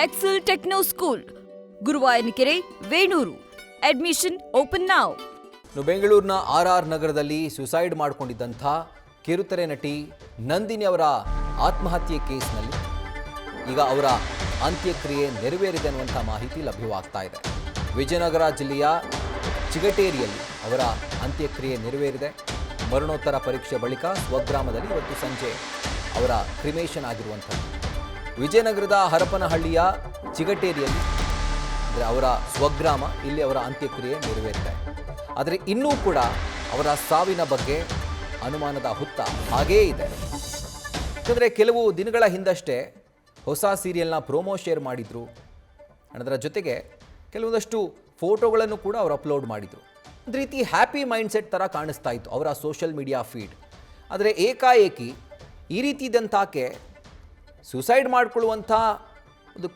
Excel Techno School, Guruvayanakere, Venur. Admission open now. ಬೆಂಗಳೂರಿನ RR ನಗರದಲ್ಲಿ suicide ಮಾಡಿಕೊಂಡಿದ್ದಂಥ ಕಿರುತೆರೆ ನಟಿ ನಂದಿನಿ ಅವರ ಆತ್ಮಹತ್ಯೆ ಕೇಸ್ನಲ್ಲಿ ಈಗ ಅವರ ಅಂತ್ಯಕ್ರಿಯೆ ನೆರವೇರಿದೆ ಅನ್ನುವಂಥ ಮಾಹಿತಿ ಲಭ್ಯವಾಗ್ತಾ ಇದೆ. ವಿಜಯನಗರ ಜಿಲ್ಲೆಯ ಚಿಗಟೇರಿಯಲ್ಲಿ ಅವರ ಅಂತ್ಯಕ್ರಿಯೆ ನೆರವೇರಿದೆ. ಮರಣೋತ್ತರ ಪರೀಕ್ಷೆ ಬಳಿಕ ಸ್ವಗ್ರಾಮದಲ್ಲಿ ಇವತ್ತು ಸಂಜೆ ಅವರ ಕ್ರಿಮೇಷನ್ ಆಗಿರುವಂಥದ್ದು. ವಿಜಯನಗರದ ಹರಪನಹಳ್ಳಿಯ ಚಿಗಟೇರಿಯಲ್ಲಿ ಅಂದರೆ ಅವರ ಸ್ವಗ್ರಾಮ, ಇಲ್ಲಿ ಅವರ ಅಂತ್ಯಕ್ರಿಯೆ ನೆರವೇರಿದೆ. ಆದರೆ ಇನ್ನೂ ಕೂಡ ಅವರ ಸಾವಿನ ಬಗ್ಗೆ ಅನುಮಾನದ ಹುತ್ತ ಹಾಗೇ ಇದೆ. ಯಾಕಂದರೆ ಕೆಲವು ದಿನಗಳ ಹಿಂದಷ್ಟೇ ಹೊಸ ಸೀರಿಯಲ್ನ ಪ್ರೋಮೋ ಶೇರ್ ಮಾಡಿದರು. ಅದರ ಜೊತೆಗೆ ಕೆಲವೊಂದಷ್ಟು ಫೋಟೋಗಳನ್ನು ಕೂಡ ಅವರು ಅಪ್ಲೋಡ್ ಮಾಡಿದರು. ಒಂದು ರೀತಿ ಹ್ಯಾಪಿ ಮೈಂಡ್ಸೆಟ್ ಥರ ಕಾಣಿಸ್ತಾ ಇತ್ತು ಅವರ ಸೋಷಿಯಲ್ ಮೀಡಿಯಾ ಫೀಡ್. ಆದರೆ ಏಕಾಏಕಿ ಈ ರೀತಿ ಇದ್ದಂತಾಕೆ ಸುಸೈಡ್ ಮಾಡಿಕೊಳ್ಳುವಂಥ ಒಂದು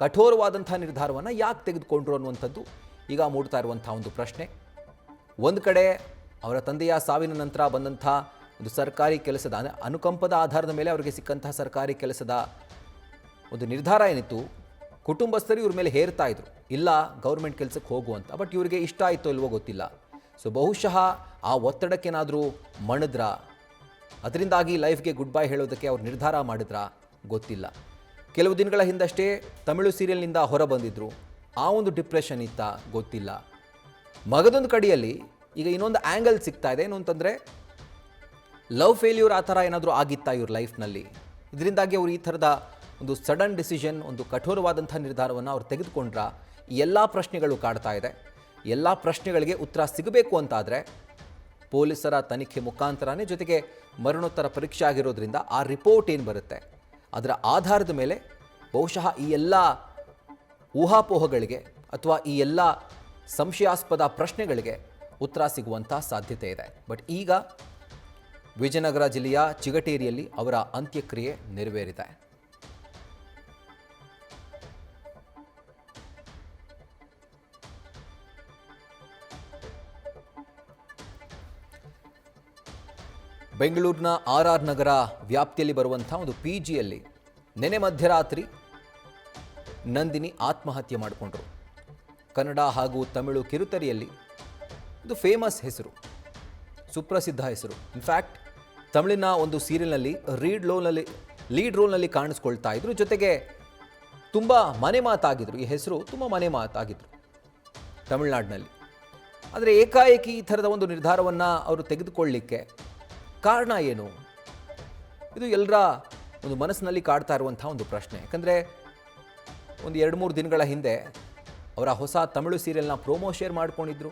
ಕಠೋರವಾದಂಥ ನಿರ್ಧಾರವನ್ನು ಯಾಕೆ ತೆಗೆದುಕೊಂಡ್ರು ಅನ್ನುವಂಥದ್ದು ಈಗ ಮೂಡ್ತಾ ಇರುವಂಥ ಒಂದು ಪ್ರಶ್ನೆ. ಒಂದು ಕಡೆ ಅವರ ತಂದೆಯ ಸಾವಿನ ನಂತರ ಬಂದಂಥ ಒಂದು ಸರ್ಕಾರಿ ಕೆಲಸದ ಅನುಕಂಪದ ಆಧಾರದ ಮೇಲೆ ಅವರಿಗೆ ಸಿಕ್ಕಂತಹ ಸರ್ಕಾರಿ ಕೆಲಸದ ಒಂದು ನಿರ್ಧಾರ ಏನಿತ್ತು, ಕುಟುಂಬಸ್ಥರು ಇವ್ರ ಮೇಲೆ ಹೇರ್ತಾ ಇದ್ರು, ಇಲ್ಲ ಗೌರ್ಮೆಂಟ್ ಕೆಲಸಕ್ಕೆ ಹೋಗುವಂತ. ಬಟ್ ಇವರಿಗೆ ಇಷ್ಟ ಆಯಿತೋ ಇಲ್ವೋ ಗೊತ್ತಿಲ್ಲ. ಸೊ ಬಹುಶಃ ಆ ಒತ್ತಡಕ್ಕೇನಾದರೂ ಮಣಿದ್ರ, ಅದರಿಂದಾಗಿ ಲೈಫ್ಗೆ ಗುಡ್ ಬೈ ಹೇಳೋದಕ್ಕೆ ಅವ್ರು ನಿರ್ಧಾರ ಮಾಡಿದ್ರಾ ಗೊತ್ತಿಲ್ಲ. ಕೆಲವು ದಿನಗಳ ಹಿಂದಷ್ಟೇ ತಮಿಳು ಸೀರಿಯಲ್ನಿಂದ ಹೊರ ಬಂದಿದ್ರು, ಆ ಒಂದು ಡಿಪ್ರೆಷನ್ ಇತ್ತ ಗೊತ್ತಿಲ್ಲ. ಮಗದೊಂದು ಕಡೆಯಲ್ಲಿ ಈಗ ಇನ್ನೊಂದು ಆ್ಯಂಗಲ್ ಸಿಗ್ತಾ ಇದೆ. ಏನು ಅಂತಂದರೆ ಲವ್ ಫೇಲ್ಯೂರ್ ಆ ಥರ ಏನಾದರೂ ಆಗಿತ್ತಾ ಇವ್ರ ಲೈಫ್ನಲ್ಲಿ, ಇದರಿಂದಾಗಿ ಅವರು ಈ ಥರದ ಒಂದು ಸಡನ್ ಡಿಸಿಷನ್, ಒಂದು ಕಠೋರವಾದಂಥ ನಿರ್ಧಾರವನ್ನು ಅವ್ರು ತೆಗೆದುಕೊಂಡ್ರ, ಎಲ್ಲ ಪ್ರಶ್ನೆಗಳು ಕಾಡ್ತಾ ಇದೆ. ಎಲ್ಲ ಪ್ರಶ್ನೆಗಳಿಗೆ ಉತ್ತರ ಸಿಗಬೇಕು ಅಂತಾದರೆ ಪೊಲೀಸರ ತನಿಖೆ ಮುಖಾಂತರನೇ, ಜೊತೆಗೆ ಮರಣೋತ್ತರ ಪರೀಕ್ಷೆ ಆಗಿರೋದ್ರಿಂದ ಆ ರಿಪೋರ್ಟ್ ಏನು ಬರುತ್ತೆ ಅದರ ಆಧಾರದ ಮೇಲೆ ಬಹುಶಃ ಈ ಎಲ್ಲ ಊಹಾಪೋಹಗಳಿಗೆ ಅಥವಾ ಈ ಎಲ್ಲ ಸಂಶಯಾಸ್ಪದ ಪ್ರಶ್ನೆಗಳಿಗೆ ಉತ್ತರ ಸಿಗುವಂಥ ಸಾಧ್ಯತೆ ಇದೆ. ಬಟ್ ಈಗ ವಿಜಯನಗರ ಜಿಲ್ಲೆಯ ಚಿಗಟೇರಿಯಲ್ಲಿ ಅವರ ಅಂತ್ಯಕ್ರಿಯೆ ನೆರವೇರಿದೆ. ಬೆಂಗಳೂರಿನ RR ನಗರ ವ್ಯಾಪ್ತಿಯಲ್ಲಿ ಬರುವಂಥ ಒಂದು PGಯಲ್ಲಿ ನೆನೆ ಮಧ್ಯರಾತ್ರಿ ನಂದಿನಿ ಆತ್ಮಹತ್ಯೆ ಮಾಡಿಕೊಂಡ್ರು. ಕನ್ನಡ ಹಾಗೂ ತಮಿಳು ಕಿರುತೆರೆಯಲ್ಲಿ ಇದು ಫೇಮಸ್ ಹೆಸರು, ಸುಪ್ರಸಿದ್ಧ ಹೆಸರು. ಇನ್ಫ್ಯಾಕ್ಟ್ ತಮಿಳಿನ ಒಂದು ಸೀರಿಯಲ್ನಲ್ಲಿ ಲೀಡ್ ರೋಲ್ನಲ್ಲಿ ಕಾಣಿಸ್ಕೊಳ್ತಾ ಇದ್ರು. ಜೊತೆಗೆ ತುಂಬ ಮನೆ ಮಾತಾಗಿದ್ರು, ಈ ಹೆಸರು ತುಂಬ ಮನೆ ಮಾತಾಗಿದ್ರು ತಮಿಳುನಾಡಿನಲ್ಲಿ. ಆದರೆ ಏಕಾಏಕಿ ಈ ಥರದ ಒಂದು ನಿರ್ಧಾರವನ್ನು ಅವರು ತೆಗೆದುಕೊಳ್ಳಲಿಕ್ಕೆ ಕಾರಣ ಏನು? ಇದು ಎಲ್ಲರ ಒಂದು ಮನಸ್ಸಿನಲ್ಲಿ ಕಾಡ್ತಾ ಇರುವಂಥ ಒಂದು ಪ್ರಶ್ನೆ. ಯಾಕಂದರೆ ಒಂದು 2-3 ದಿನಗಳ ಹಿಂದೆ ಅವರ ಹೊಸ ತಮಿಳು ಸೀರಿಯಲ್ನ ಪ್ರೋಮೋ ಶೇರ್ ಮಾಡ್ಕೊಂಡಿದ್ರು.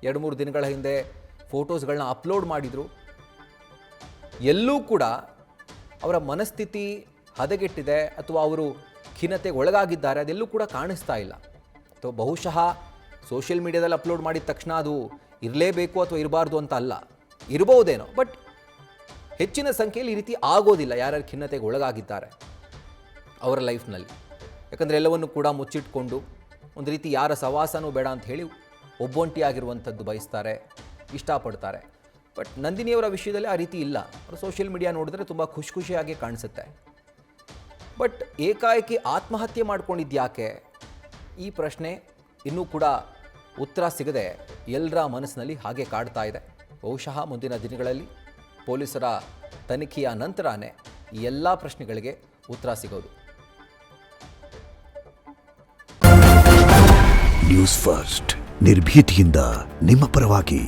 2-3 ದಿನಗಳ ಹಿಂದೆ ಫೋಟೋಸ್ಗಳನ್ನ ಅಪ್ಲೋಡ್ ಮಾಡಿದರು. ಎಲ್ಲೂ ಕೂಡ ಅವರ ಮನಸ್ಥಿತಿ ಹದಗೆಟ್ಟಿದೆ ಅಥವಾ ಅವರು ಖಿನ್ನತೆಗೆ ಒಳಗಾಗಿದ್ದಾರೆ ಅದೆಲ್ಲೂ ಕೂಡ ಕಾಣಿಸ್ತಾ ಇಲ್ಲ. ಅಥವಾ ಬಹುಶಃ ಸೋಷಿಯಲ್ ಮೀಡಿಯಾದಲ್ಲಿ ಅಪ್ಲೋಡ್ ಮಾಡಿದ ತಕ್ಷಣ ಅದು ಇರಲೇಬೇಕು ಅಥವಾ ಇರಬಾರ್ದು ಅಂತ ಅಲ್ಲ, ಇರ್ಬೋದೇನೋ. ಬಟ್ ಹೆಚ್ಚಿನ ಸಂಖ್ಯೆಯಲ್ಲಿ ಈ ರೀತಿ ಆಗೋದಿಲ್ಲ ಯಾರ್ಯಾರು ಖಿನ್ನತೆಗೆ ಒಳಗಾಗಿದ್ದಾರೆ ಅವರ ಲೈಫ್ನಲ್ಲಿ. ಯಾಕಂದರೆ ಎಲ್ಲವನ್ನು ಕೂಡ ಮುಚ್ಚಿಟ್ಕೊಂಡು ಒಂದು ರೀತಿ ಯಾರ ಸವಾಸನೂ ಬೇಡ ಅಂತ ಹೇಳಿ ಒಬ್ಬೊಂಟಿಯಾಗಿರುವಂಥದ್ದು ಬಯಸ್ತಾರೆ, ಇಷ್ಟಪಡ್ತಾರೆ. ಬಟ್ ನಂದಿನಿಯವರ ವಿಷಯದಲ್ಲಿ ಆ ರೀತಿ ಇಲ್ಲ. ಅವರು ಸೋಷಿಯಲ್ ಮೀಡಿಯಾ ನೋಡಿದ್ರೆ ತುಂಬ ಖುಷಿಯಾಗಿ ಕಾಣಿಸುತ್ತೆ. ಬಟ್ ಏಕಾಏಕಿ ಆತ್ಮಹತ್ಯೆ ಮಾಡ್ಕೊಂಡಿದ್ಯಾಕೆ, ಈ ಪ್ರಶ್ನೆ ಇನ್ನೂ ಕೂಡ ಉತ್ತರ ಸಿಗದೆ ಎಲ್ಲರ ಮನಸ್ಸಿನಲ್ಲಿ ಹಾಗೆ ಕಾಡ್ತಾ ಇದೆ. ಬಹುಶಃ ಮುಂದಿನ ದಿನಗಳಲ್ಲಿ ಪೊಲೀಸರ ತನಿಖೆಯ ನಂತರನೇ ಈ ಎಲ್ಲ ಪ್ರಶ್ನೆಗಳಿಗೆ ಉತ್ತರ ಸಿಗೋದು. ನ್ಯೂಸ್ ಫಸ್ಟ್, ನಿರ್ಭೀತಿಯಿಂದ ನಿಮ್ಮ ಪರವಾಗಿ.